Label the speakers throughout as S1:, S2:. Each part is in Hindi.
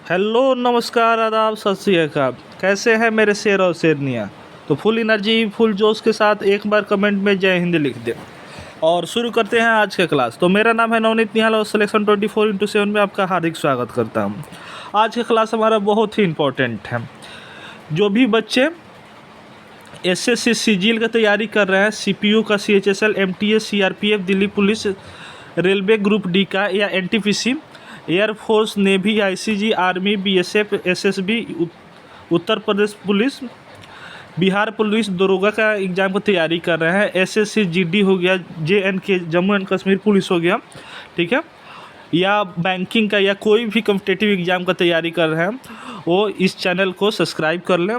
S1: हेलो, नमस्कार, आदाब, सत श्री अकाल। कैसे हैं मेरे शेर और शेरनियाँ? तो फुल एनर्जी, फुल जोश के साथ एक बार कमेंट में जय हिंद लिख दें और शुरू करते हैं आज का क्लास। तो मेरा नाम है नवनीत निहाल और सिलेक्शन 24x7 में आपका हार्दिक स्वागत करता हूं। आज का क्लास हमारा बहुत ही इम्पोर्टेंट है। जो भी बच्चे एसएससी सीजीएल की तैयारी कर रहे हैं, सीपीयू का, CHSL, MTS, CRPF, Delhi police, railway group D का या NTPC, air force, navy, ICG, army, BSF, SSB, Uttar Pradesh police, Bihar police, दरोगा का एग्ज़ाम की तैयारी कर रहे हैं, एसएससी जीडी हो गया, JNK, Jammu and Kashmir police हो गया, ठीक है, या बैंकिंग का या कोई भी कॉम्पिटिटिव एग्ज़ाम का तैयारी कर रहे हैं, वो इस चैनल को सब्सक्राइब कर लें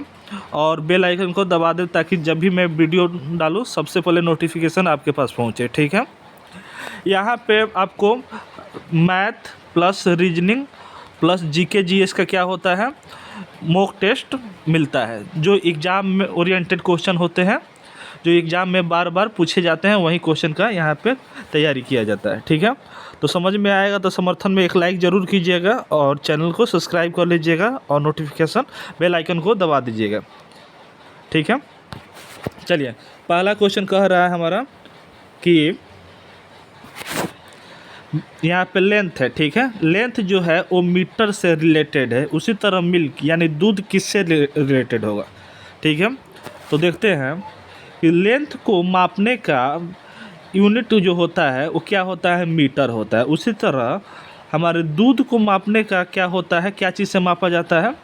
S1: और बेल आइकन को दबा दें ताकि जब भी मैं वीडियो डालूँ सबसे पहले नोटिफिकेशन आपके पास पहुँचे, ठीक है। यहाँ पे आपको math plus reasoning plus GK GS का क्या होता है, मॉक टेस्ट मिलता है, जो एग्ज़ाम में ओरिएंटेड क्वेश्चन होते हैं, जो एग्ज़ाम में बार बार पूछे जाते हैं, वही क्वेश्चन का यहाँ पे तैयारी किया जाता है, ठीक है। तो समझ में आएगा तो समर्थन में एक लाइक ज़रूर कीजिएगा और चैनल को सब्सक्राइब कर लीजिएगा और नोटिफिकेशन बेल आइकन को दबा दीजिएगा, ठीक है। चलिए, पहला क्वेश्चन कह रहा है हमारा कि यहाँ पे लेंथ है, ठीक है। लेंथ जो है वो मीटर से रिलेटेड है, उसी तरह मिल्क यानी दूध किससे रिलेटेड होगा, ठीक है। तो देखते हैं कि लेंथ को मापने का यूनिट जो होता है वो क्या होता है, मीटर होता है। उसी तरह हमारे दूध को मापने का क्या होता है, क्या चीज़ से मापा जाता है,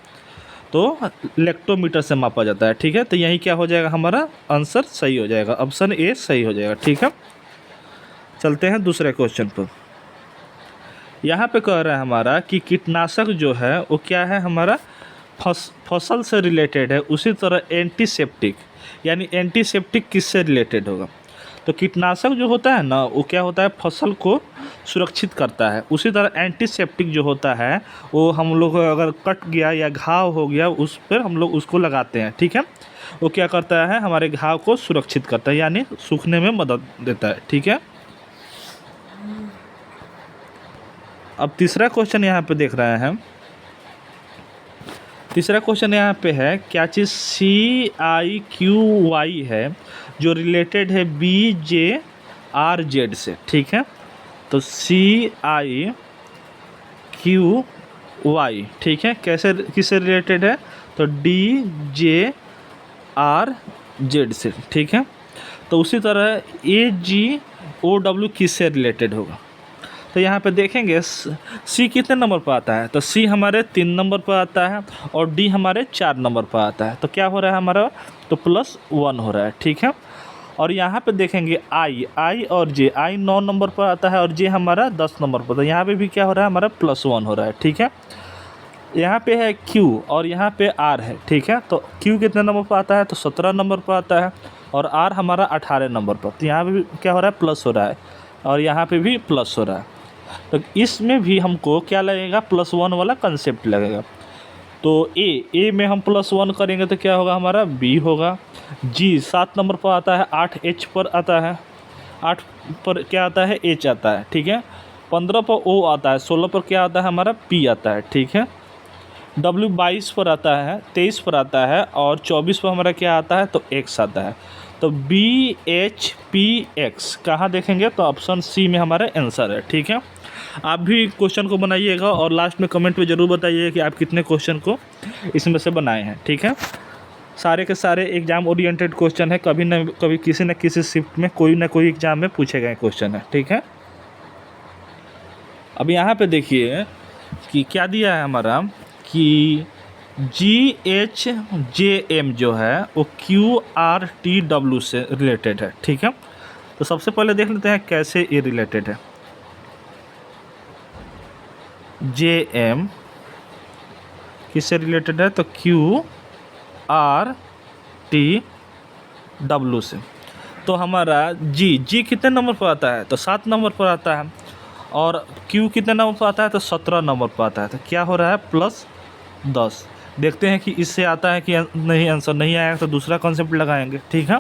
S1: तो लेक्टोमीटर से मापा जाता है, ठीक है। तो यही क्या हो जाएगा, हमारा आंसर सही हो जाएगा, ऑप्शन ए सही हो जाएगा, ठीक है। चलते हैं दूसरे क्वेश्चन पर। यहाँ पे कह रहा है हमारा कि कीटनाशक जो है वो क्या है, हमारा फसल से रिलेटेड है। उसी तरह एंटीसेप्टिक यानी एंटीसेप्टिक किससे रिलेटेड होगा, तो कीटनाशक जो होता है ना वो क्या होता है, फसल को सुरक्षित करता है। उसी तरह एंटीसेप्टिक जो होता है वो हम लोग अगर कट गया या घाव हो गया उस पर हम लोग उसको लगाते हैं, ठीक है। वो क्या करता है, हमारे घाव को सुरक्षित करता है यानी सूखने में मदद देता है, ठीक है। अब तीसरा क्वेश्चन यहाँ पे देख रहे हैं। तीसरा क्वेश्चन यहाँ पे है, क्या चीज़ CIQY है जो रिलेटेड है BJRZ से, ठीक है। तो CIQY, ठीक है, कैसे किससे रिलेटेड है, तो DJRZ से, ठीक है। तो उसी तरह AGOW किससे रिलेटेड होगा, तो यहाँ पे देखेंगे सी कितने नंबर पर आता है, तो सी हमारे 3 नंबर पर आता है और डी हमारे 4 नंबर पर आता है। तो क्या हो रहा है हमारा, तो +1 हो रहा है, ठीक है। और यहाँ पे देखेंगे आई और जे, आई 9 नंबर पर आता है और जे हमारा 10 नंबर पर, तो यहाँ पे भी क्या हो रहा है, हमारा +1 हो रहा है, ठीक है। यहाँ पे है क्यू और यहाँ पे आर है, ठीक है। तो क्यू कितने नंबर पर आता है, तो 17 नंबर पर आता है और आर हमारा 18 नंबर पर, तो यहाँ पे भी क्या हो रहा है, प्लस हो रहा है और यहाँ पे भी प्लस हो रहा है। तो इसमें भी हमको क्या लगेगा, +1 वाला कंसेप्ट लगेगा। तो ए में हम +1 करेंगे तो क्या होगा, हमारा बी होगा। जी 7 नंबर पर आता है, 8 एच पर आता है, 8 पर क्या आता है, एच आता है, ठीक है। 15 पर ओ आता है, 16 पर क्या आता है, हमारा पी आता है, ठीक है। डब्ल्यू 22 पर आता है, 23 पर आता है और 24 पर हमारा क्या आता है, तो एक्स आता है। तो BHPX कहाँ देखेंगे, तो ऑप्शन सी में हमारा आंसर है, ठीक है। आप भी क्वेश्चन को बनाइएगा और लास्ट में कमेंट में ज़रूर बताइए कि आप कितने क्वेश्चन को इसमें से बनाए हैं, ठीक है। सारे के सारे एग्ज़ाम ओरिएंटेड क्वेश्चन है, कभी न कभी किसी न किसी शिफ्ट में कोई ना कोई एग्ज़ाम में पूछे गए क्वेश्चन है, ठीक है। अब यहाँ पे देखिए कि क्या दिया है हमारा कि GHJM जो है वो QRTW से रिलेटेड है, ठीक है। तो सबसे पहले देख लेते हैं कैसे ये रिलेटेड है। JM किससे रिलेटेड है, तो QRTW से। तो हमारा जी कितने नंबर पर आता है, तो 7 नंबर पर आता है और Q कितने नंबर पर आता है, तो 17 नंबर पर आता है। तो क्या हो रहा है, +10। देखते हैं कि इससे आता है कि नहीं, आंसर नहीं आएगा तो दूसरा कॉन्सेप्ट लगाएंगे, ठीक है।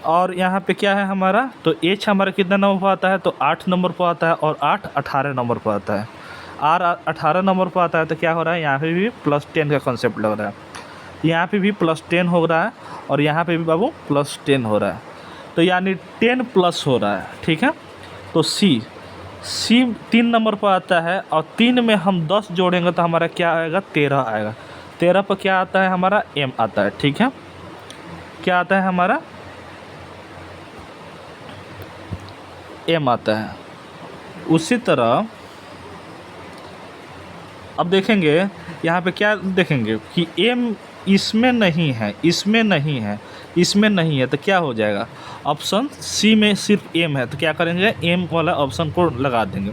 S1: और यहाँ पे क्या है हमारा, तो एच हमारा कितना नंबर पर आता है, तो 8 नंबर पर आता है और 8 18 नंबर पर आता है। R 18 नंबर पर आता है तो क्या हो रहा है, यहाँ पे भी +10 का कॉन्सेप्ट लग रहा है, यहाँ पे भी +10 हो रहा है और यहाँ पे भी बाबू +10 हो रहा है, तो यानी 10 प्लस हो रहा है, ठीक है। तो सी 3 नंबर पर आता है और 3 में हम 10 जोड़ेंगे तो हमारा क्या आएगा, 13 आएगा। 13 पर क्या आता है हमारा, M आता है, ठीक है। क्या आता है हमारा, M आता है। उसी तरह अब देखेंगे यहाँ पे क्या देखेंगे कि M इसमें नहीं है, इसमें नहीं है, इसमें नहीं है, तो क्या हो जाएगा, ऑप्शन सी में सिर्फ M है, तो क्या करेंगे, M वाला ऑप्शन को लगा देंगे।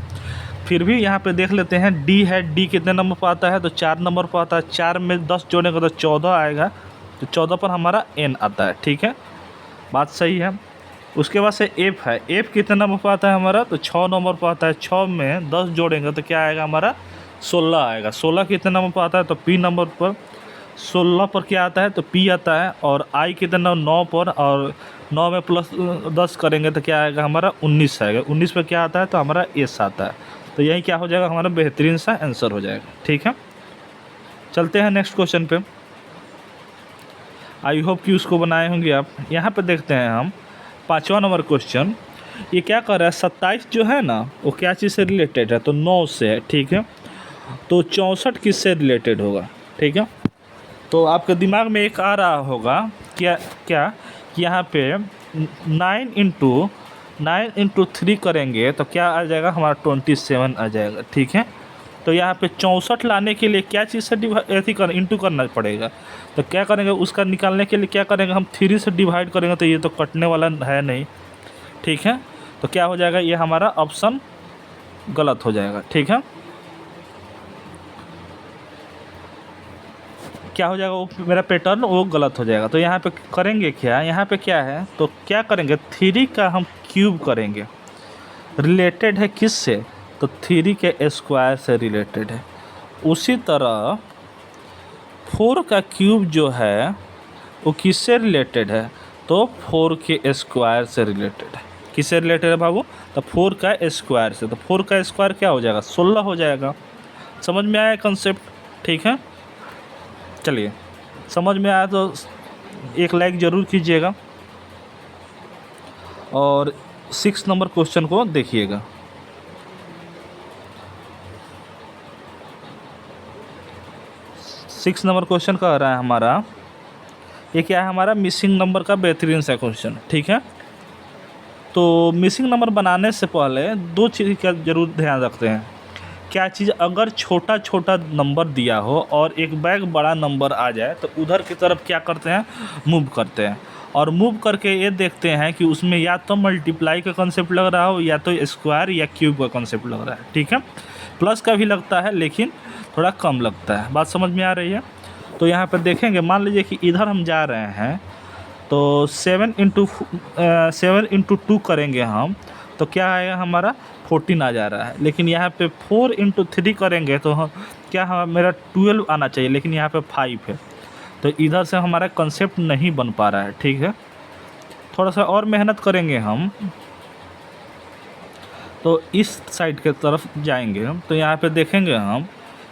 S1: फिर भी यहाँ पे देख लेते हैं, D है, D कितने नंबर पर आता है, तो 4 नंबर पर आता है, 4 में 10 जोड़ेंगे तो 14 आएगा, तो 14 पर हमारा N आता है, ठीक है, बात सही है। उसके बाद से F है, F कितने नंबर पर आता है हमारा, तो 6 नंबर पर आता है, 6 में 10 जोड़ेंगे तो क्या आएगा हमारा, 16 आएगा। 16 कितने नंबर पर आता है, तो P नंबर पर, 16 पर क्या आता है, तो P आता है, और I कितने नंबर, 9 पर, और 9 में +10 करेंगे तो क्या आएगा हमारा, 19 आएगा। 19 पर क्या आता है, तो हमारा S आता है, तो यही क्या हो जाएगा, हमारा बेहतरीन सा आंसर हो जाएगा, ठीक है। चलते हैं नेक्स्ट क्वेश्चन पे, आई होप कि उसको बनाए होंगे आप। यहाँ पे देखते हैं हम 5वां नंबर क्वेश्चन, ये क्या कर रहा है, 27 जो है ना वो क्या चीज़ से रिलेटेड है, तो 9 से है, ठीक है। तो 64 किससे रिलेटेड होगा, ठीक है। तो आपके दिमाग में एक आ रहा होगा क्या क्या कि यहाँ पे 9 × 3 करेंगे तो क्या आ जाएगा हमारा, 27 आ जाएगा, ठीक है। तो यहाँ पे 64 लाने के लिए क्या चीज़ से इंटू करना पड़ेगा, तो क्या करेंगे, उसका निकालने के लिए क्या करेंगे, हम 3 से डिवाइड करेंगे, तो ये तो कटने वाला है नहीं, ठीक है। तो क्या हो जाएगा, ये हमारा ऑप्शन गलत हो जाएगा, ठीक है। क्या हो जाएगा, वो मेरा पैटर्न वो गलत हो जाएगा। तो यहाँ पे करेंगे क्या, यहाँ पे क्या है, तो क्या करेंगे, 3 का हम क्यूब करेंगे, रिलेटेड है किससे, तो 3 के स्क्वायर से रिलेटेड है। उसी तरह 4 का क्यूब जो है वो किससे रिलेटेड है, तो 4 के स्क्वायर से रिलेटेड है। किससे रिलेटेड है बाबू, तो 4 का स्क्वायर से। तो 4 का स्क्वायर क्या हो जाएगा, 16 हो जाएगा। समझ में आया कंसेप्ट, ठीक है। चलिए, समझ में आया तो एक लाइक ज़रूर कीजिएगा और 6 नंबर क्वेश्चन को देखिएगा। 6 नंबर क्वेश्चन कह रहा है हमारा, ये क्या है हमारा, मिसिंग नंबर का बेहतरीन सा क्वेश्चन, ठीक है। तो मिसिंग नंबर बनाने से पहले 2 चीज़ का ज़रूर ध्यान रखते हैं। क्या चीज़, अगर छोटा छोटा नंबर दिया हो और एक बैग बड़ा नंबर आ जाए तो उधर की तरफ क्या करते हैं, मूव करते हैं, और मूव करके ये देखते हैं कि उसमें या तो मल्टीप्लाई का कॉन्सेप्ट लग रहा हो, या तो स्क्वायर या क्यूब का कॉन्सेप्ट लग रहा है, ठीक है। प्लस का भी लगता है लेकिन थोड़ा कम लगता है। बात समझ में आ रही है। तो यहाँ पर देखेंगे, मान लीजिए कि इधर हम जा रहे हैं तो 7 × 2 करेंगे हम, तो क्या आएगा हमारा, 14 आ जा रहा है। लेकिन यहाँ पे 4 × 3 करेंगे तो हम क्या, मेरा 12 आना चाहिए, लेकिन यहाँ पे 5 है, तो इधर से हमारा कंसेप्ट नहीं बन पा रहा है, ठीक है। थोड़ा सा और मेहनत करेंगे हम तो इस साइड के तरफ जाएंगे हम, तो यहाँ पे देखेंगे हम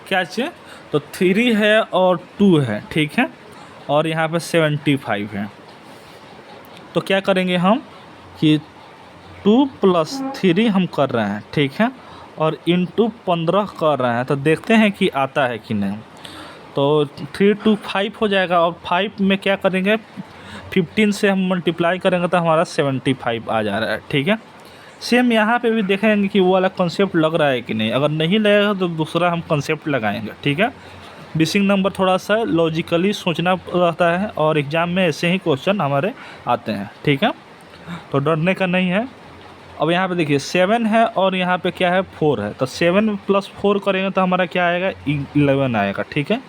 S1: क्या चाहिए, तो 3 है और 2 है, ठीक है, और यहाँ पे 75 है। तो क्या करेंगे हम कि 2 + 3 हम कर रहे हैं, ठीक है, और इंटू 15 कर रहे हैं, तो देखते हैं कि आता है कि नहीं। तो 3 × 5 हो जाएगा, और 5 में क्या करेंगे, 15 से हम मल्टीप्लाई करेंगे तो हमारा 75 आ जा रहा है, ठीक है। सेम यहाँ पे भी देखेंगे कि वो वाला कॉन्सेप्ट लग रहा है कि नहीं। अगर नहीं लगेगा तो दूसरा हम कॉन्सेप्ट लगाएंगे, ठीक है। मिसिंग नंबर थोड़ा सा लॉजिकली सोचना रहता है, और एग्ज़ाम में ऐसे ही क्वेश्चन हमारे आते हैं, ठीक है, तो डरने का नहीं है। अब यहाँ पे देखिए 7 है और यहाँ पे क्या है, 4 है, तो 7 + 4 करेंगे तो हमारा क्या आएगा, 11 आएगा, ठीक है।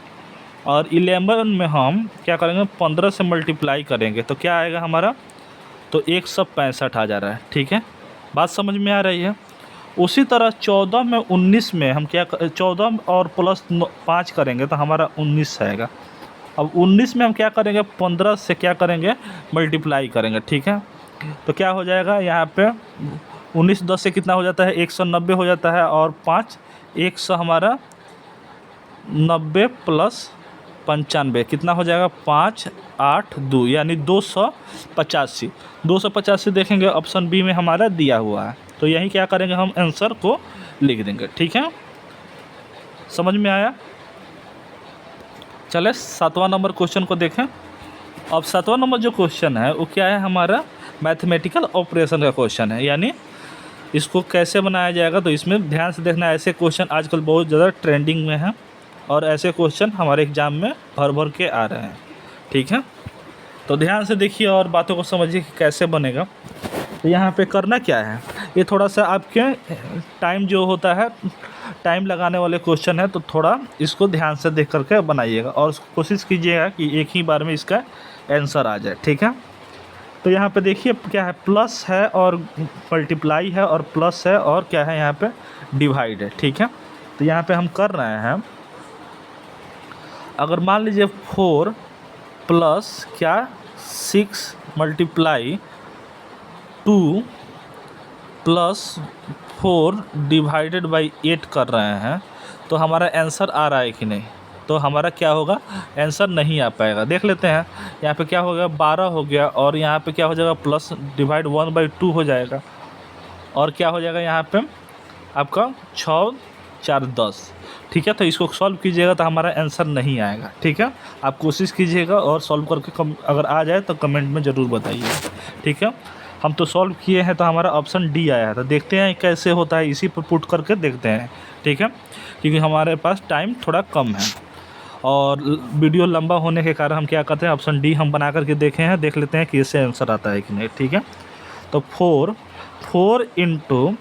S1: और 11 में हम क्या करेंगे, 15 से मल्टीप्लाई करेंगे तो क्या आएगा हमारा, तो 165 आ जा रहा है, ठीक है। बात समझ में आ रही है। उसी तरह 14 में 19 में हम क्या 14 और +5 करेंगे तो हमारा 19 आएगा। अब 19 में हम क्या करेंगे, 15 से क्या करेंगे, मल्टीप्लाई करेंगे, ठीक है। तो क्या हो जाएगा यहाँ पे 19 10 से कितना हो जाता है, 190 हो जाता है, और 5 100 हमारा 90 प्लस 95 कितना हो जाएगा 5 8 2 यानी 285। 285 देखेंगे ऑप्शन बी में हमारा दिया हुआ है, तो यही क्या करेंगे हम आंसर को लिख देंगे। ठीक है, समझ में आया। चले 7वां नंबर क्वेश्चन को देखें। अब 7वां नंबर जो क्वेश्चन है वो क्या है, हमारा मैथमेटिकल ऑपरेशन का क्वेश्चन है, यानी इसको कैसे बनाया जाएगा। तो इसमें ध्यान से देखना, ऐसे क्वेश्चन आजकल बहुत ज़्यादा ट्रेंडिंग में हैं और ऐसे क्वेश्चन हमारे एग्ज़ाम में भर भर के आ रहे हैं। ठीक है, तो ध्यान से देखिए और बातों को समझिए कि कैसे बनेगा। तो यहाँ पे करना क्या है, ये थोड़ा सा आपके टाइम जो होता है, टाइम लगाने वाले क्वेश्चन है, तो थोड़ा इसको ध्यान से देख करके बनाइएगा और कोशिश कीजिएगा कि एक ही बार में इसका आंसर आ जाए। ठीक है, तो यहाँ पे देखिए क्या है, प्लस है और मल्टीप्लाई है और प्लस है और क्या है यहाँ पे डिवाइड है। ठीक है, तो यहाँ पे हम कर रहे हैं, अगर मान लीजिए 4 प्लस क्या 6 मल्टीप्लाई 2 प्लस 4 डिवाइडेड बाई 8 कर रहे हैं, तो हमारा आंसर आ रहा है कि नहीं। तो हमारा क्या होगा, आंसर नहीं आ पाएगा। देख लेते हैं, यहाँ पे क्या हो गया 12 हो गया और यहाँ पे क्या हो जाएगा प्लस डिवाइड 1/2 हो जाएगा और क्या हो जाएगा यहाँ पे आपका 6 4 10। ठीक है, तो इसको सॉल्व कीजिएगा तो हमारा आंसर नहीं आएगा। ठीक है, आप कोशिश कीजिएगा और सॉल्व करके अगर आ जाए तो कमेंट में ज़रूर बताइए। ठीक है, हम तो सॉल्व किए हैं तो हमारा ऑप्शन डी आया है, तो देखते हैं कैसे होता है, इसी पर पुट करके देखते हैं। ठीक है, क्योंकि हमारे पास टाइम थोड़ा कम है और वीडियो लंबा होने के कारण हम क्या करते हैं, ऑप्शन डी हम बना करके देखे हैं, देख लेते हैं कि इससे आंसर आता है कि नहीं। ठीक है, तो 4 इंटू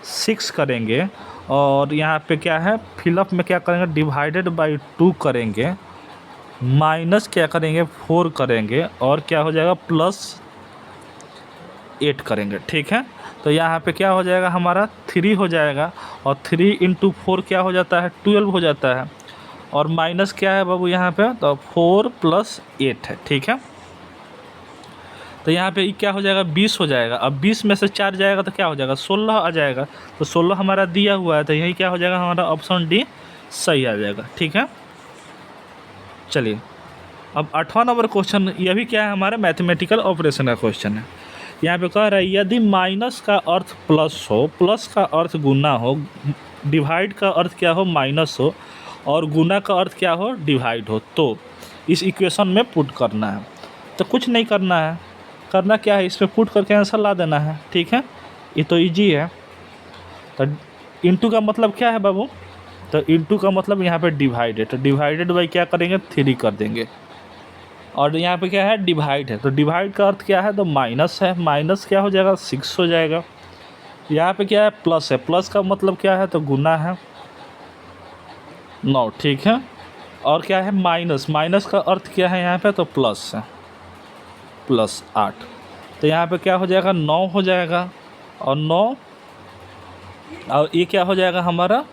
S1: 6 करेंगे और यहाँ पे क्या है फिलअप में क्या करेंगे, डिवाइडेड बाई 2 करेंगे, माइनस क्या करेंगे 4 करेंगे और क्या हो जाएगा प्लस 8 करेंगे। ठीक है, तो यहाँ पे क्या हो जाएगा हमारा 3 हो जाएगा और 3 इंटू 4 क्या हो जाता है 12 हो जाता है और माइनस क्या है बाबू यहाँ पे, तो 4 प्लस 8 है। ठीक है, तो यहाँ पे क्या हो जाएगा 20 हो जाएगा। अब 20 में से 4 जाएगा तो क्या हो जाएगा 16 आ जाएगा, तो 16 हमारा दिया हुआ है, तो यही क्या हो जाएगा हमारा ऑप्शन डी सही आ जाएगा। ठीक है, चलिए अब 8वां नंबर क्वेश्चन, यह भी क्या है हमारा मैथमेटिकल ऑपरेशन का क्वेश्चन है। यहाँ पे कह रहा है यदि माइनस का अर्थ प्लस हो, प्लस का अर्थ गुना हो, डिवाइड का अर्थ क्या हो माइनस हो और गुना का अर्थ क्या हो डिवाइड हो, तो इस इक्वेशन में पुट करना है। तो कुछ नहीं करना है, करना क्या है, इसमें पुट करके आंसर ला देना है। ठीक है, ये तो इजी है। तो इंटू का मतलब क्या है बाबू, तो इंटू का मतलब यहाँ पे डिवाइड है, तो डिवाइडेड बाई क्या करेंगे 3 कर देंगे और यहाँ पे क्या है डिवाइड है, तो डिवाइड का अर्थ क्या है, तो माइनस है, माइनस क्या हो जाएगा 6 हो जाएगा। यहाँ पे क्या है प्लस है, प्लस का मतलब क्या है, तो गुना है 9। ठीक है, और क्या है माइनस, माइनस का अर्थ क्या है यहाँ पे, तो प्लस है, प्लस 8। तो यहाँ पे क्या हो जाएगा 9 हो जाएगा और 9 और ये क्या हो जाएगा हमारा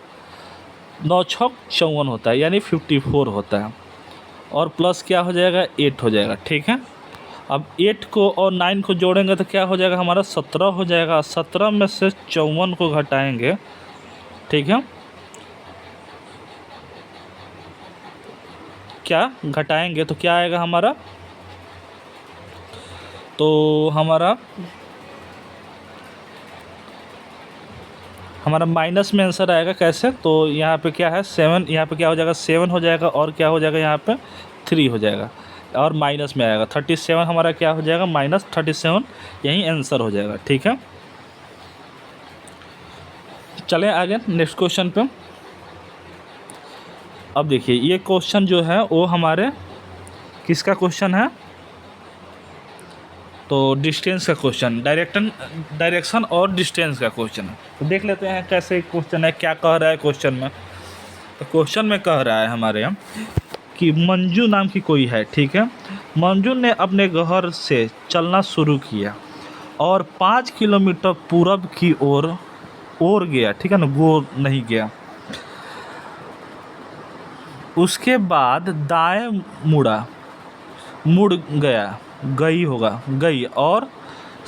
S1: 9 6 54 होता है, यानी 54 होता है और प्लस क्या हो जाएगा 8 हो जाएगा। ठीक है, अब 8 को और 9 को जोड़ेंगे तो क्या हो जाएगा हमारा 17 हो जाएगा। 17 में से 54 को घटाएंगे, ठीक है, क्या घटाएंगे तो क्या आएगा हमारा, तो हमारा माइनस में आंसर आएगा। कैसे, तो यहाँ पे क्या है 7, यहाँ पे क्या हो जाएगा 7 हो जाएगा और क्या हो जाएगा यहाँ पे 3 हो जाएगा और माइनस में आएगा 37 हमारा क्या हो जाएगा -37, यही आंसर हो जाएगा। ठीक है, चलें आगे नेक्स्ट क्वेश्चन पे। अब देखिए ये क्वेश्चन जो है वो हमारे किसका क्वेश्चन है, तो डिस्टेंस का क्वेश्चन, डायरेक्शन और डिस्टेंस का क्वेश्चन है। तो देख लेते हैं कैसे क्वेश्चन है, क्या कह रहा है क्वेश्चन में। तो क्वेश्चन में कह रहा है हमारे यहाँ कि मंजू नाम की कोई है। ठीक है, मंजू ने अपने घर से चलना शुरू किया और 5 किलोमीटर पूरब की ओर गया। ठीक है ना, गो नहीं गया। उसके बाद दाएं मुड़ गई और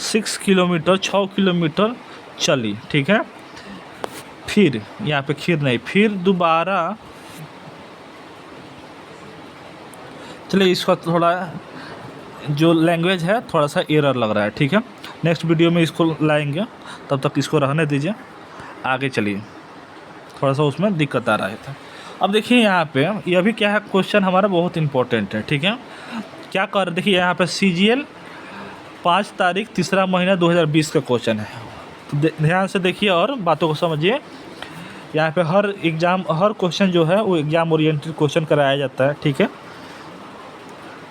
S1: 6 किलोमीटर चली। ठीक है, फिर यहाँ पे खीर नहीं, फिर दोबारा, चलिए इसका थोड़ा जो लैंग्वेज है थोड़ा सा एरर लग रहा है, ठीक है। नेक्स्ट वीडियो में इसको लाएंगे, तब तक इसको रहने दीजिए, आगे चलिए। थोड़ा सा उसमें दिक्कत आ रहा था। अब देखिए यहाँ पे यह भी क्या है, क्वेश्चन हमारा बहुत इंपॉर्टेंट है, ठीक है। क्या कर, देखिए यहाँ पे CGL 5 तारीख 3रा महीना 2020 का क्वेश्चन है। तो ध्यान से देखिए और बातों को समझिए। यहाँ पे हर क्वेश्चन जो है वो एग्ज़ाम ओरिएंटेड क्वेश्चन कराया जाता है, ठीक है।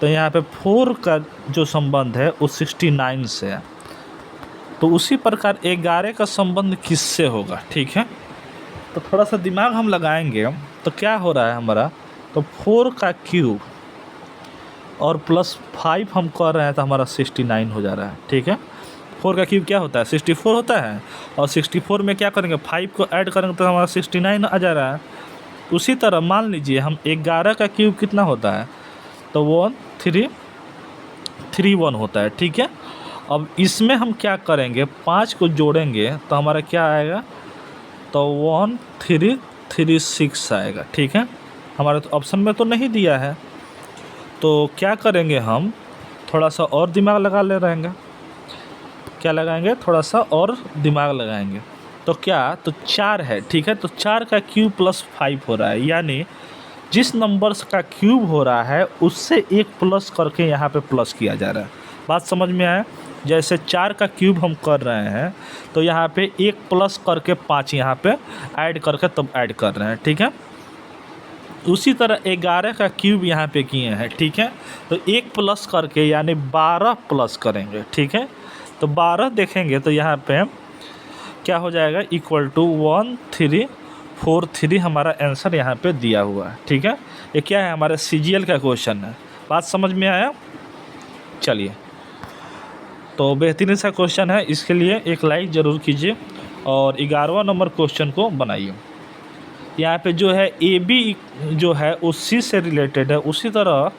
S1: तो यहाँ पे 4 का जो संबंध है वो 69 से है, तो उसी प्रकार 11 का संबंध किससे होगा, ठीक है। तो थोड़ा सा दिमाग हम लगाएंगे तो क्या हो रहा है हमारा, तो 4 का क्यूब और +5 हम कर रहे हैं तो हमारा 69 हो जा रहा है, ठीक है। 4 का क्यूब क्या होता है, 64 होता है, और 64 में क्या करेंगे, 5 को ऐड करेंगे तो हमारा 69 आ जा रहा है। उसी तरह मान लीजिए हम 11 का क्यूब कितना होता है, तो 1331 होता है, ठीक है। अब इसमें हम क्या करेंगे, 5 को जोड़ेंगे तो हमारा क्या आएगा, तो 1336 आएगा, ठीक है। हमारे तो ऑप्शन में तो नहीं दिया है, तो क्या करेंगे हम, थोड़ा सा और दिमाग लगा ले रहेंगे। क्या लगाएंगे, थोड़ा सा और दिमाग लगाएंगे। तो क्या, तो 4 है, ठीक है। तो 4 का क्यूब +5 हो रहा है, यानी जिस नंबर्स का क्यूब हो रहा है उससे एक प्लस करके यहाँ पे प्लस किया जा रहा है। बात समझ में आया। जैसे 4 का क्यूब हम कर रहे हैं तो यहाँ पे एक प्लस करके 5 यहाँ पे ऐड करके तब ऐड कर रहे हैं, ठीक है। उसी तरह 11 का क्यूब यहाँ पे किए हैं, ठीक है। तो एक प्लस करके यानी 12 प्लस करेंगे, ठीक है। तो 12 देखेंगे तो यहाँ पे क्या हो जाएगा, =1343 हमारा आंसर यहाँ पे दिया हुआ है, ठीक है। ये क्या है, हमारे CGL का क्वेश्चन है। बात समझ में आया। चलिए, तो बेहतरीन सा क्वेश्चन है, इसके लिए एक लाइक ज़रूर कीजिए और 11वां नंबर क्वेश्चन को बनाइए। यहाँ पे जो है AB जो है वो C से रिलेटेड है, उसी तरह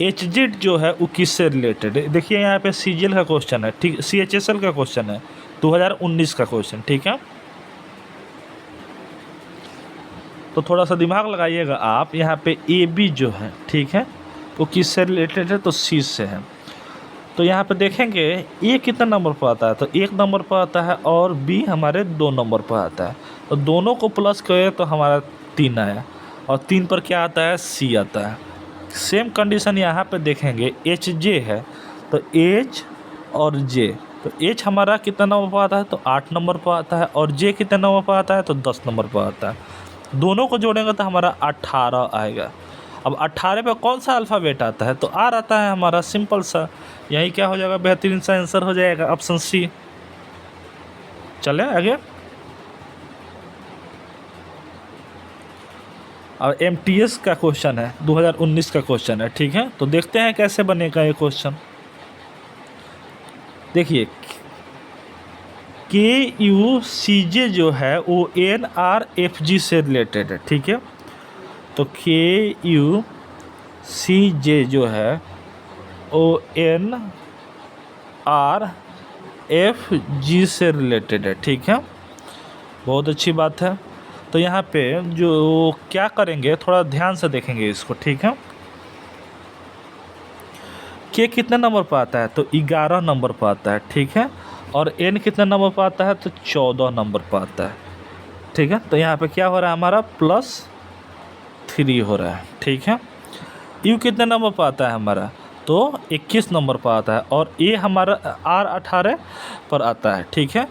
S1: HZ जो है वो किस से रिलेटेड है। देखिए यहाँ पे CGL का क्वेश्चन है, ठीक, CHSL का क्वेश्चन है, 2019 का क्वेश्चन, ठीक है। तो थोड़ा सा दिमाग लगाइएगा आप। यहाँ पे AB जो है, ठीक है, वो किस से रिलेटेड है, तो C से है। तो यहाँ पे देखेंगे A कितना नंबर पर आता है, तो 1 नंबर पर आता है और B हमारे 2 नंबर पर आता है। तो दोनों को प्लस करें तो हमारा 3 आया, और 3 पर क्या आता है, C आता है। सेम कंडीशन यहाँ पे देखेंगे HJ है, तो H और J, तो H हमारा कितना नंबर पर आता है, तो 8 नंबर पर आता है, और J कितना नंबर पर आता है, तो 10 नंबर पर आता है। दोनों को जोड़ेंगे तो हमारा 18 आएगा। अब 18 पे कौन सा अल्फ़ाबेट आता है, तो R आता है हमारा, सिंपल सा। यही क्या हो जाएगा, बेहतरीन सा आंसर हो जाएगा, ऑप्शन C। चले आगे। अब MTS का क्वेश्चन है, 2019 का क्वेश्चन है, ठीक है। तो देखते हैं कैसे बनेगा ये क्वेश्चन। देखिए KUCJ जो है वो NRFG से रिलेटेड है, ठीक है। तो KUCJ जो है वो NRFG से रिलेटेड है, ठीक है। बहुत अच्छी बात है। तो यहाँ पे जो क्या करेंगे, थोड़ा ध्यान से देखेंगे इसको, ठीक है। K कितने नंबर पर आता है, तो 11 नंबर पर आता है, ठीक है। और N कितने नंबर पर आता है, तो 14 नंबर पर आता है, ठीक है। तो यहाँ पे क्या हो रहा है, हमारा +3 हो रहा है, ठीक है। U कितने नंबर पर आता है हमारा, तो 21 नंबर पर आता है, और A हमारा R 18 पर आता है, ठीक है।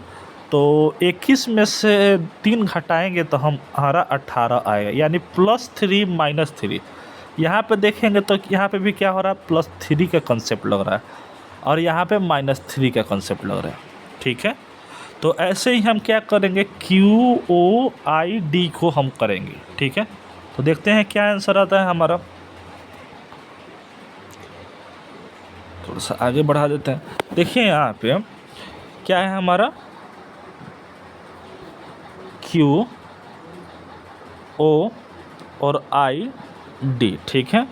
S1: तो 21 में से 3 घटाएंगे तो हमारा 18 आएगा, यानी +3 - 3। यहाँ पे देखेंगे तो यहाँ पे भी क्या हो रहा है, +3 का कंसेप्ट लग रहा है, और यहाँ पे -3 का कंसेप्ट लग रहा है, ठीक है। तो ऐसे ही हम क्या करेंगे, QOID को हम करेंगे, ठीक है। तो देखते हैं क्या आंसर आता है हमारा। थोड़ा सा आगे बढ़ा देते हैं। देखिए यहाँ पे क्या है हमारा, QO और ID, ठीक है।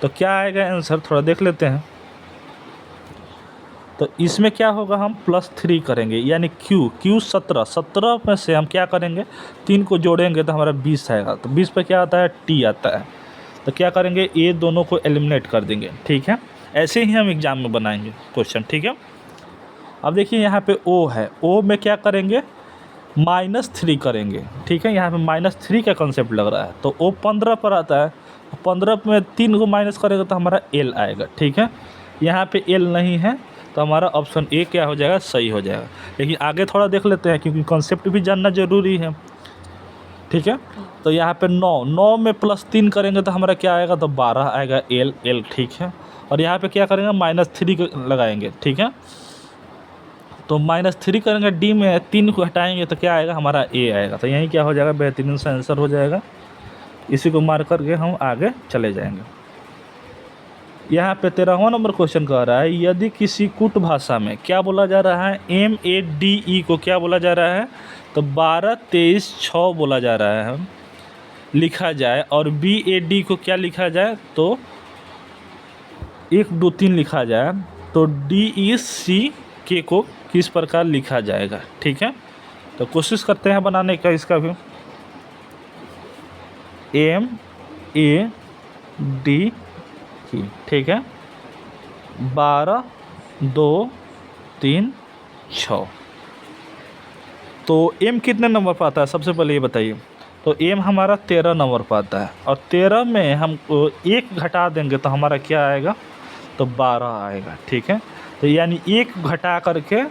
S1: तो क्या आएगा आंसर, थोड़ा देख लेते हैं। तो इसमें क्या होगा, हम +3 करेंगे, यानी क्यू 17 में से हम क्या करेंगे, 3 को जोड़ेंगे तो हमारा 20 आएगा। तो 20 पे क्या आता है, टी आता है। तो क्या करेंगे, ये दोनों को एलिमिनेट कर देंगे, ठीक है। ऐसे ही हम एग्ज़ाम में बनाएंगे क्वेश्चन, ठीक है। अब देखिए यहाँ पे ओ है, ओ में क्या करेंगे, -3 करेंगे, ठीक है। यहाँ पे -3 का कंसेप्ट लग रहा है। तो ओ 15 पर आता है, 15 में 3 को माइनस करेगा तो हमारा एल आएगा, ठीक है। यहाँ पे एल नहीं है तो हमारा ऑप्शन ए क्या हो जाएगा, सही हो जाएगा। लेकिन आगे थोड़ा देख लेते हैं क्योंकि कंसेप्ट भी जानना ज़रूरी है, ठीक है। तो यहाँ पे 9 में +3 करेंगे तो हमारा क्या आएगा, तो 12 आएगा, एल ठीक है। और यहाँ पे क्या करेंगे, -3 लगाएंगे, ठीक है। तो -3 करेंगे, डी में 3 को हटाएंगे तो क्या आएगा, हमारा ए आएगा। तो यही क्या हो जाएगा, बेहतरीन सा आंसर हो जाएगा। इसी को मार करके हम आगे चले जाएंगे। यहाँ पे 13वां नंबर क्वेश्चन कह रहा है, यदि किसी कूट भाषा में क्या बोला जा रहा है, MADE को क्या बोला जा रहा है, तो 12 23 6 बोला जा रहा है, लिखा जाए। और BAD को क्या लिखा जाए, तो 1 2 3 लिखा जाए। तो DECK को किस प्रकार लिखा जाएगा, ठीक है। तो कोशिश करते हैं बनाने का इसका भी। MADE, ठीक है, 12 2 3 6। तो एम कितने नंबर पर आता है, सबसे पहले ये बताइए। तो एम हमारा 13 नंबर पर आता है। और 13 में हम 1 घटा देंगे तो हमारा क्या आएगा, तो 12 आएगा, ठीक है। तो यानी 1 घटा करके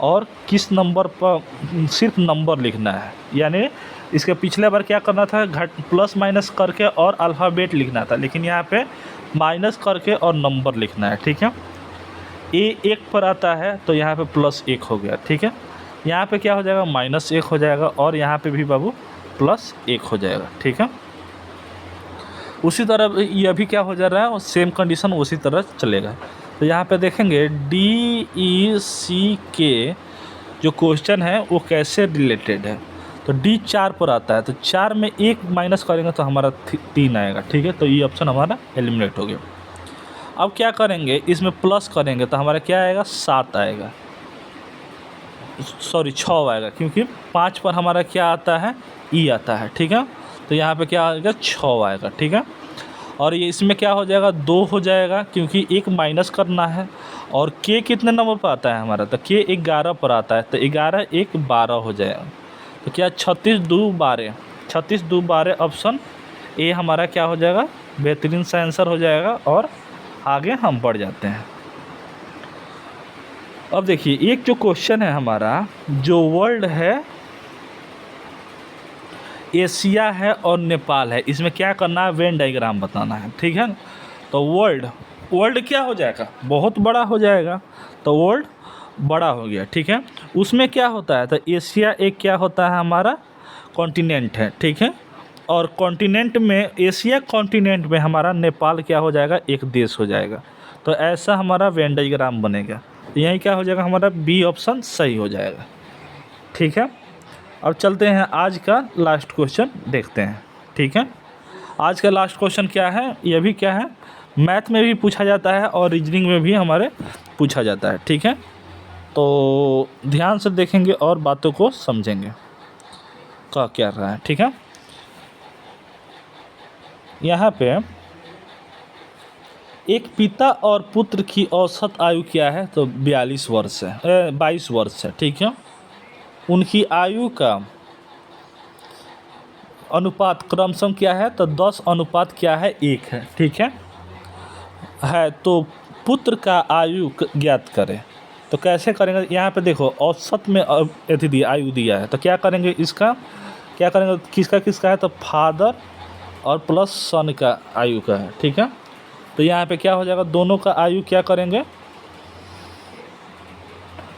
S1: और किस नंबर पर सिर्फ नंबर लिखना है। यानी इसके पिछले बार क्या करना था, प्लस माइनस करके और अल्फ़ाबेट लिखना था, लेकिन यहाँ पे माइनस करके और नंबर लिखना है, ठीक है। ए 1 पर आता है तो यहाँ पे +1 हो गया, ठीक है। यहाँ पे क्या हो जाएगा, -1 हो जाएगा। और यहाँ पे भी बाबू +1 हो जाएगा, ठीक है। उसी तरह यह भी क्या हो जा रहा है, और सेम कंडीशन उसी तरह चलेगा। तो यहाँ पे देखेंगे DECK जो क्वेश्चन है वो कैसे रिलेटेड है। तो D 4 पर आता है, तो 4 में 1 माइनस करेंगे तो हमारा 3 आएगा, ठीक है। तो ये ऑप्शन हमारा एलिमिनेट हो गया। अब क्या करेंगे, इसमें प्लस करेंगे तो हमारा क्या आएगा, 7 आएगा, सॉरी 6 आएगा, क्योंकि 5 पर हमारा क्या आता है, ई आता है, ठीक है। तो यहाँ पे क्या आएगा, 6 आएगा, ठीक है। और ये इसमें क्या हो जाएगा, 2 हो जाएगा, क्योंकि 1 माइनस करना है। और के कितने नंबर पर आता है हमारा, तो के 11 पर आता है। तो 11 1 12 हो जाएगा। तो क्या 36 2 12, 36 2 12 ऑप्शन ए हमारा क्या हो जाएगा, बेहतरीन सा आंसर हो जाएगा। और आगे हम बढ़ जाते हैं। अब देखिए एक जो क्वेश्चन है हमारा, जो वर्ल्ड है, एशिया है और नेपाल है, इसमें क्या करना है, वेन डायग्राम बताना है, ठीक है। तो वर्ल्ड क्या हो जाएगा, बहुत बड़ा हो जाएगा। तो वर्ल्ड बड़ा हो गया, ठीक है। उसमें क्या होता है, तो एशिया एक क्या होता है, हमारा कॉन्टिनेंट है, ठीक है। और कॉन्टिनेंट में, एशिया कॉन्टिनेंट में हमारा नेपाल क्या हो जाएगा, एक देश हो जाएगा। तो ऐसा हमारा वेन डायग्राम बनेगा। तो यही क्या हो जाएगा, हमारा बी ऑप्शन सही हो जाएगा, ठीक है। अब चलते हैं आज का लास्ट क्वेश्चन देखते हैं, ठीक है। आज का लास्ट क्वेश्चन क्या है, यह भी क्या है, मैथ में भी पूछा जाता है और रीजनिंग में भी हमारे पूछा जाता है, ठीक है। तो ध्यान से देखेंगे और बातों को समझेंगे क्या रहा है, ठीक है। यहाँ पे एक पिता और पुत्र की औसत आयु क्या है, तो 22 वर्ष है, 22 वर्ष है, ठीक है। उनकी आयु का अनुपात क्रमशः क्या है, तो 10 अनुपात क्या है, 1 है, ठीक है। तो पुत्र का आयु ज्ञात करें। तो कैसे करेंगे, यहाँ पे देखो औसत में आयु दिया है। तो क्या करेंगे, इसका क्या करेंगे, किसका है, तो फादर और प्लस सन का आयु का है, ठीक है। तो यहाँ पे क्या हो जाएगा, दोनों का आयु क्या करेंगे,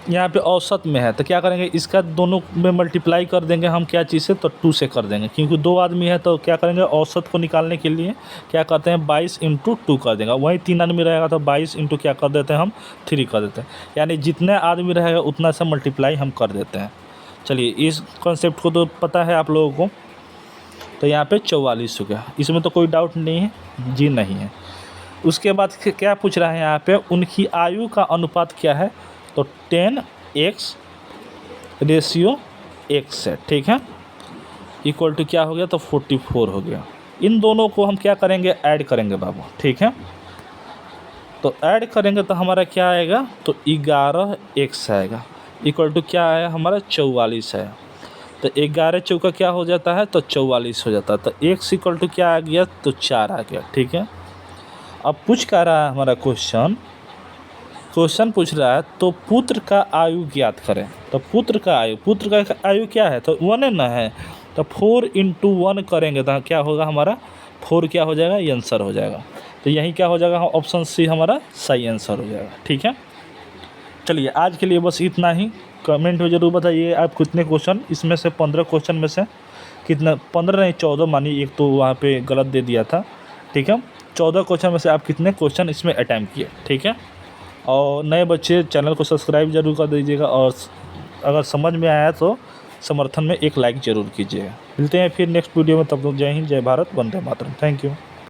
S1: यहाँ पे औसत में है तो क्या करेंगे, इसका दोनों में मल्टीप्लाई कर देंगे हम, क्या चीज़ से, तो 2 से कर देंगे, क्योंकि 2 आदमी है। तो क्या करेंगे, औसत को निकालने के लिए क्या करते हैं, 22 × 2 कर देंगे। वहीं 3 आदमी रहेगा तो 22 × क्या कर देते हैं हम, 3 कर देते हैं। यानी जितने आदमी रहेगा उतना से मल्टीप्लाई हम कर देते हैं। चलिए, इस कॉन्सेप्ट को तो पता है आप लोगों को। तो यहाँ पे 44 हो गया, इसमें तो कोई डाउट नहीं है जी, नहीं है। उसके बाद क्या पूछ रहा है यहाँ पे, उनकी आयु का अनुपात क्या है, तो 10x रेशियो x है, ठीक है, इक्वल टू क्या हो गया, तो 44 हो गया। इन दोनों को हम क्या करेंगे, ऐड करेंगे बाबू, ठीक है। तो ऐड करेंगे तो हमारा क्या आएगा, तो 11x आएगा, इक्वल टू क्या है हमारा 44 है। तो 11 चौका क्या हो जाता है, तो 44 हो जाता है। तो x इक्वल टू क्या आ गया, तो 4 आ गया, ठीक है। अब पूछ क्या रहा है हमारा क्वेश्चन पूछ रहा है तो पुत्र का आयु ज्ञात करें। तो पुत्र का आयु क्या है, तो 1 है ना है, तो 4 × 1 करेंगे तो क्या होगा हमारा 4 क्या हो जाएगा, ये आंसर हो जाएगा। तो यही क्या हो जाएगा, ऑप्शन सी हमारा सही आंसर हो जाएगा, ठीक है। चलिए आज के लिए बस इतना ही। कमेंट में ज़रूर बताइए आप कितने क्वेश्चन इसमें से 15 क्वेश्चन में से कितना, 15 नहीं 14 मानिए, एक तो वहाँ पे गलत दे दिया था, ठीक है। 14 क्वेश्चन में से आप कितने क्वेश्चन इसमें अटैम्प्ट किए, ठीक है। और नए बच्चे चैनल को सब्सक्राइब जरूर कर दीजिएगा, और अगर समझ में आया तो समर्थन में एक लाइक ज़रूर कीजिएगा। मिलते हैं फिर नेक्स्ट वीडियो में, तब तक जय हिंद, जय भारत, वंदे मातरम। Thank you.